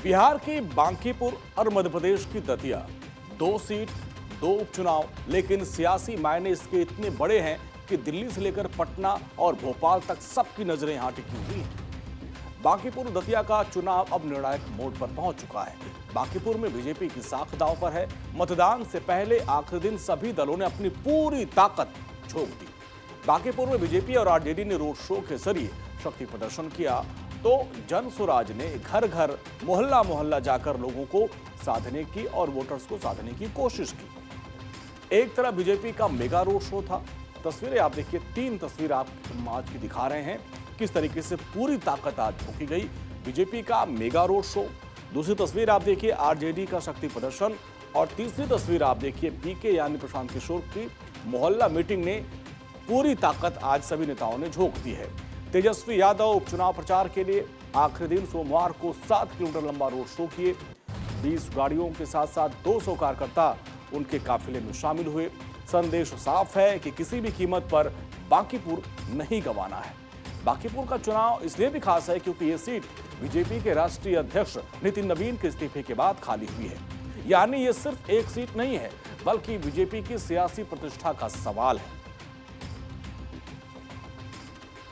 बिहार की बांकीपुर और मध्य प्रदेश की दतिया, 2 सीट 2 उपचुनाव, लेकिन सियासी मायने इसके इतने बड़े हैं कि दिल्ली से लेकर पटना और भोपाल तक सबकी नजरें यहां टिकी हुई हैं। बांकीपुर दतिया का चुनाव अब निर्णायक मोड़ पर पहुंच चुका है। बांकीपुर में बीजेपी की साख दांव पर है। मतदान से पहले आखिरी दिन सभी दलों ने अपनी पूरी ताकत झोंक दी। बांकीपुर में बीजेपी और आरजेडी ने रोड शो के जरिए शक्ति प्रदर्शन किया, तो जन स्वराज ने घर घर मोहल्ला मोहल्ला जाकर लोगों को साधने की और वोटर्स को साधने की कोशिश की। एक तरफ बीजेपी का मेगा रोड शो था। तस्वीरें आप देखिए, 3 तस्वीर आप आज की दिखा रहे हैं, किस तरीके से पूरी ताकत आज झोंकी गई। बीजेपी का मेगा रोड शो। दूसरी तस्वीर आप देखिए, आरजेडी का शक्ति प्रदर्शन। और तीसरी तस्वीर आप देखिए, पीके यानी प्रशांत किशोर की मोहल्ला मीटिंग ने पूरी ताकत आज सभी नेताओं ने झोंक दी है। तेजस्वी यादव उपचुनाव प्रचार के लिए आखिरी दिन सोमवार को 7 किलोमीटर लंबा रोड शो किए। 20 गाड़ियों के साथ साथ 200 कार्यकर्ता उनके काफिले में शामिल हुए। संदेश साफ है कि किसी भी कीमत पर बांकीपुर नहीं गंवाना है। बांकीपुर का चुनाव इसलिए भी खास है क्योंकि ये सीट बीजेपी के राष्ट्रीय अध्यक्ष नितिन नवीन के इस्तीफे के बाद खाली हुई है। यानी ये सिर्फ एक सीट नहीं है, बल्कि बीजेपी की सियासी प्रतिष्ठा का सवाल है।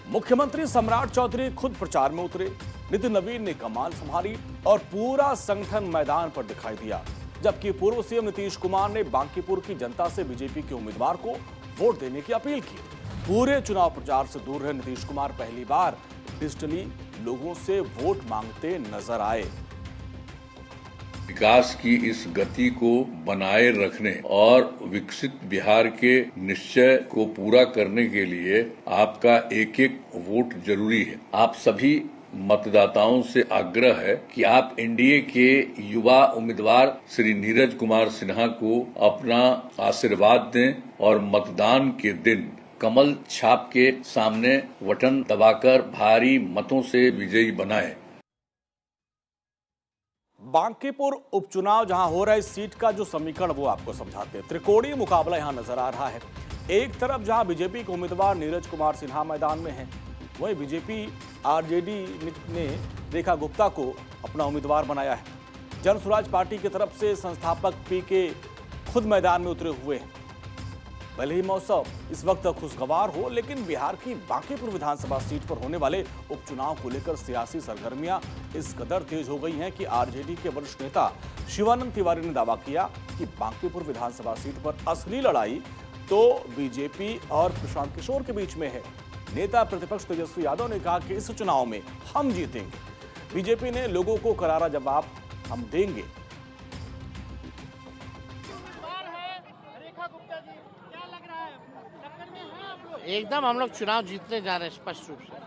मुख्यमंत्री सम्राट चौधरी खुद प्रचार में उतरे। नितिन नवीन ने कमान संभाली और पूरा संगठन मैदान पर दिखाई दिया। जबकि पूर्व सीएम नीतीश कुमार ने बांकीपुर की जनता से बीजेपी के उम्मीदवार को वोट देने की अपील की। पूरे चुनाव प्रचार से दूर रहे नीतीश कुमार पहली बार डिजिटली लोगों से वोट मांगते नजर आए। विकास की इस गति को बनाए रखने और विकसित बिहार के निश्चय को पूरा करने के लिए आपका एक एक वोट जरूरी है। आप सभी मतदाताओं से आग्रह है कि आप एनडीए के युवा उम्मीदवार श्री नीरज कुमार सिन्हा को अपना आशीर्वाद दें और मतदान के दिन कमल छाप के सामने बटन दबाकर भारी मतों से विजयी बनाएं। बांकीपुर उपचुनाव जहां हो रहा है, इस सीट का जो समीकरण वो आपको समझाते हैं। त्रिकोणीय मुकाबला यहां नजर आ रहा है। एक तरफ जहां बीजेपी के उम्मीदवार नीरज कुमार सिन्हा मैदान में हैं, वहीं बीजेपी आरजेडी ने रेखा गुप्ता को अपना उम्मीदवार बनाया है। जन स्वराज पार्टी की तरफ से संस्थापक पीके खुद मैदान में उतरे हुए हैं। भले ही मौसम इस वक्त खुशगवार हो, लेकिन बिहार की बांकीपुर विधानसभा सीट पर होने वाले उपचुनाव को लेकर सियासी सरगर्मियां इस कदर तेज हो गई हैं कि आरजेडी के वरिष्ठ नेता शिवानंद तिवारी ने दावा किया कि बांकीपुर विधानसभा सीट पर असली लड़ाई तो बीजेपी और प्रशांत किशोर के बीच में है। नेता प्रतिपक्ष तेजस्वी यादव ने कहा कि इस चुनाव में हम जीतेंगे। बीजेपी ने लोगों को करारा जवाब हम देंगे। एकदम हम लोग चुनाव जीतने जा रहे हैं स्पष्ट रूप से।